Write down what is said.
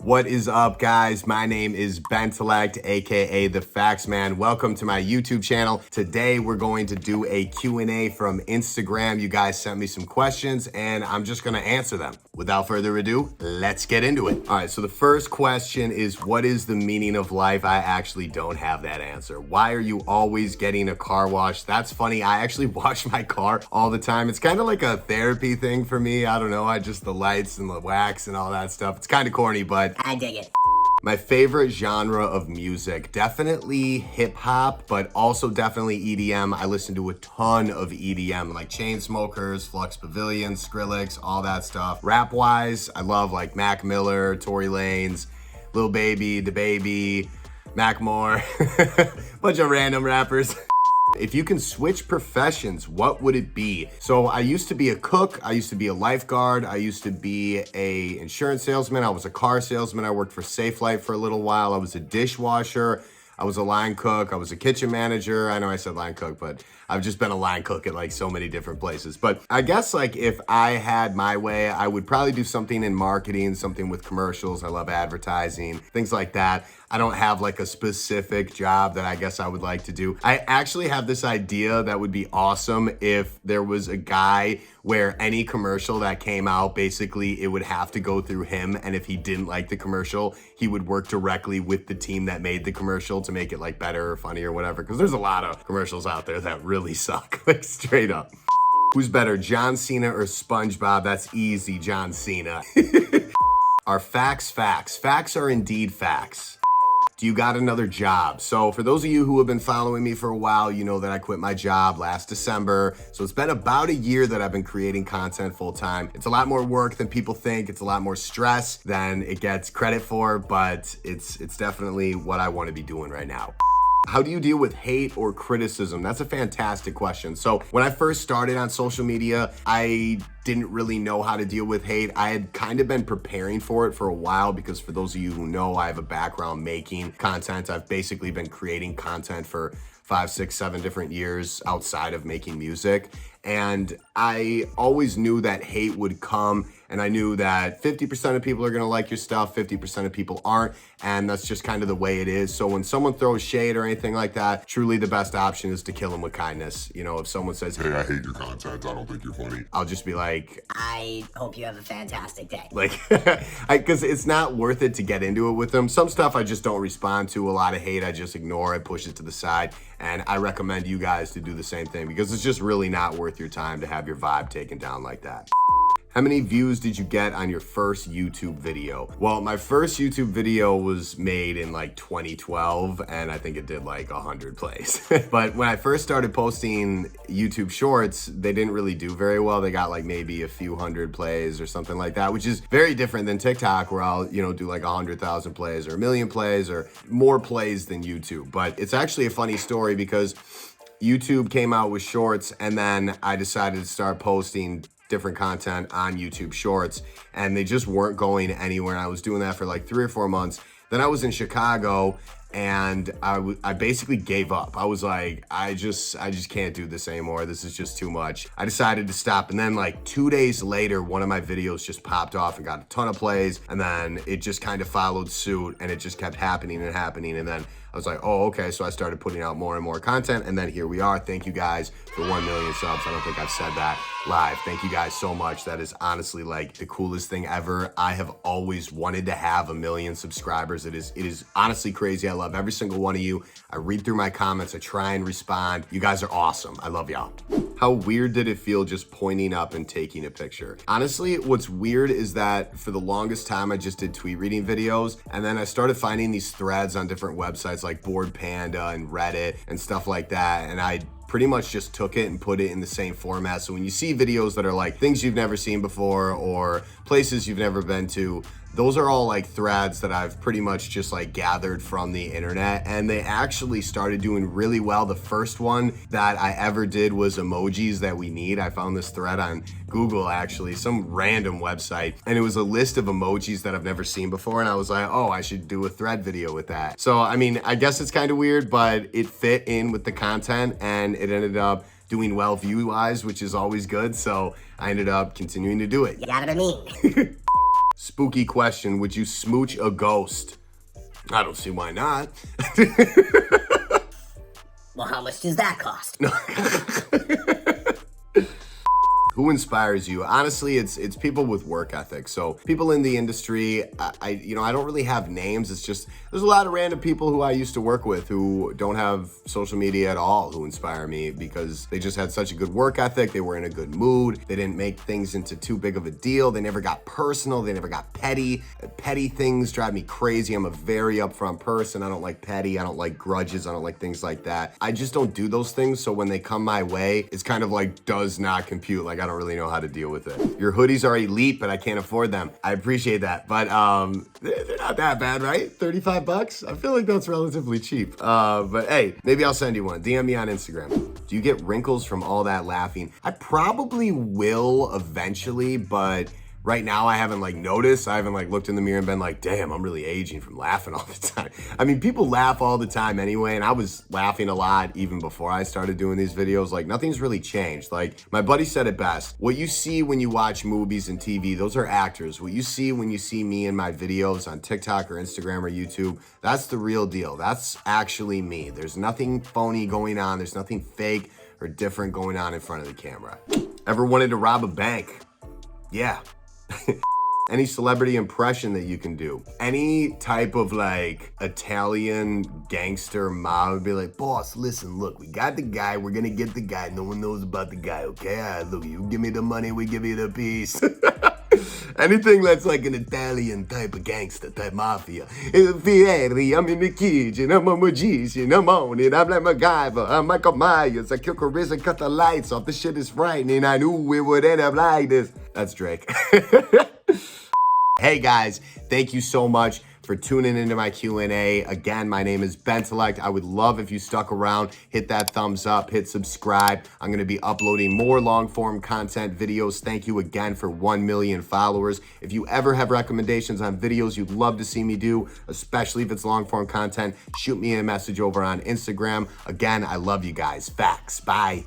What is up, guys? My name is Bentellect, aka the Facts Man. Welcome to my YouTube channel. Today we're going to do a Q&A from Instagram. You guys sent me some questions and I'm just gonna answer them. Without further ado, let's get into it. All right, so the first question is, what is the meaning of life? I actually don't have that answer. Why are you always getting a car wash? That's funny. I actually wash my car all the time. It's kind of like a therapy thing for me. I don't know. The lights and the wax and all that stuff. It's kind of corny, but I dig it. My favorite genre of music, definitely hip hop, but also definitely EDM. I listen to a ton of EDM, like Chainsmokers, Flux Pavilion, Skrillex, all that stuff. Rap wise, I love like Mac Miller, Tory Lanez, Lil Baby, DaBaby, Macklemore, bunch of random rappers. If you can switch professions, what would it be? So I used to be a cook, I used to be a lifeguard, I used to be a insurance salesman, I was a car salesman, I worked for Safe Light for a little while, I was a dishwasher, I was a line cook, I was a kitchen manager. I know I said line cook, but I've just been a line cook at like so many different places. But I guess like if I had my way, I would probably do something in marketing, something with commercials. I love advertising, things like that. I don't have like a specific job that I guess I would like to do. I actually have this idea that would be awesome if there was a guy where any commercial that came out, basically it would have to go through him. And if he didn't like the commercial, he would work directly with the team that made the commercial to make it like better or funny or whatever. Because there's a lot of commercials out there that really suck, like straight up. Who's better, John Cena or SpongeBob? That's easy, John Cena. Are facts facts? Facts are indeed facts. Do you got another job? So for those of you who have been following me for a while, you know that I quit my job last December. So it's been about a year that I've been creating content full time. It's a lot more work than people think. It's a lot more stress than it gets credit for, but it's definitely what I want to be doing right now. How do you deal with hate or criticism? That's a fantastic question. So when I first started on social media, I didn't really know how to deal with hate. I had kind of been preparing for it for a while because for those of you who know, I have a background making content. I've basically been creating content for 5, 6, 7 different years outside of making music. And I always knew that hate would come, and I knew that 50% of people are gonna like your stuff, 50% of people aren't, and that's just kind of the way it is. So when someone throws shade or anything like that, truly the best option is to kill them with kindness. You know, if someone says, "Hey, I hate your content, I don't think you're funny," I'll just be like, I hope you have a fantastic day. Like, because it's not worth it to get into it with them. Some stuff I just don't respond to. A lot of hate I just ignore, I push it to the side, and I recommend you guys to do the same thing because it's just really not worth your time to have your vibe taken down like that. How many views did you get on your first YouTube video? Well, my first YouTube video was made in like 2012 and I think it did like 100 plays. But when I first started posting YouTube shorts, they didn't really do very well. They got like maybe a few hundred plays or something like that, which is very different than TikTok where I'll, do like 100,000 plays or 1,000,000 plays or more plays than YouTube. But it's actually a funny story because YouTube came out with shorts and then I decided to start posting different content on YouTube shorts and they just weren't going anywhere. And I was doing that for like 3 or 4 months. Then I was in Chicago and I basically gave up. I was like, I just can't do this anymore. This is just too much. I decided to stop. And then like 2 days later, one of my videos just popped off and got a ton of plays. And then it just kind of followed suit and it just kept happening and happening. And then I was like, oh, okay. So I started putting out more and more content. And then here we are. Thank you guys for 1 million subs. I don't think I've said that live. Thank you guys so much. That is honestly like the coolest thing ever. I have always wanted to have 1 million subscribers. It is honestly crazy. I love every single one of you. I read through my comments. I try and respond. You guys are awesome. I love y'all. How weird did it feel just pointing up and taking a picture? Honestly, what's weird is that for the longest time, I just did tweet reading videos. And then I started finding these threads on different websites like Bored Panda and Reddit and stuff like that. And I pretty much just took it and put it in the same format. So when you see videos that are like things you've never seen before or places you've never been to, those are all like threads that I've pretty much just like gathered from the internet, and they actually started doing really well. The first one that I ever did was emojis that we need. I found this thread on Google, actually, some random website, and it was a list of emojis that I've never seen before, and I was like, oh, I should do a thread video with that. So, I mean, I guess it's kind of weird, but it fit in with the content, and it ended up doing well view-wise, which is always good, so I ended up continuing to do it. You gotta be me. Spooky question, would you smooch a ghost? I don't see why not. Well, how much does that cost? Who inspires you? Honestly, it's people with work ethic. So people in the industry, I don't really have names. It's just, there's a lot of random people who I used to work with who don't have social media at all who inspire me because they just had such a good work ethic. They were in a good mood. They didn't make things into too big of a deal. They never got personal. They never got petty. Petty things drive me crazy. I'm a very upfront person. I don't like petty. I don't like grudges. I don't like things like that. I just don't do those things. So when they come my way, it's kind of like does not compute. Like I don't really know how to deal with it. Your hoodies are elite, but I can't afford them. I appreciate that, but they're not that bad, right? 35 bucks? I feel like that's relatively cheap. But hey, maybe I'll send you one. DM me on Instagram. Do you get wrinkles from all that laughing? I probably will eventually, but right now I haven't noticed. I haven't looked in the mirror and been like, damn, I'm really aging from laughing all the time. I mean, people laugh all the time anyway, and I was laughing a lot even before I started doing these videos. Nothing's really changed. My buddy said it best. What you see when you watch movies and TV, those are actors. What you see when you see me in my videos on TikTok or Instagram or YouTube, that's the real deal. That's actually me. There's nothing phony going on. There's nothing fake or different going on in front of the camera. Ever wanted to rob a bank? Yeah. Any celebrity impression that you can do. Any type of Italian gangster mob would be like, boss, listen, look, we got the guy, we're gonna get the guy, no one knows about the guy, okay? All right, look, you give me the money, we give you the piece. Anything that's an Italian type of gangster, type mafia. Fieri, I'm in the kitchen, I'm a magician, I'm on it, I'm like MacGyver, I'm Michael Myers, I kill Carissa, cut the lights off, the shit is frightening, I knew it would end up like this. That's Drake. Hey guys, thank you so much for tuning into my Q&A. Again, my name is Bentellect. I would love if you stuck around, hit that thumbs up, hit subscribe. I'm gonna be uploading more long form content videos. Thank you again for 1 million followers. If you ever have recommendations on videos you'd love to see me do, especially if it's long form content, shoot me a message over on Instagram. Again, I love you guys. Facts. Bye.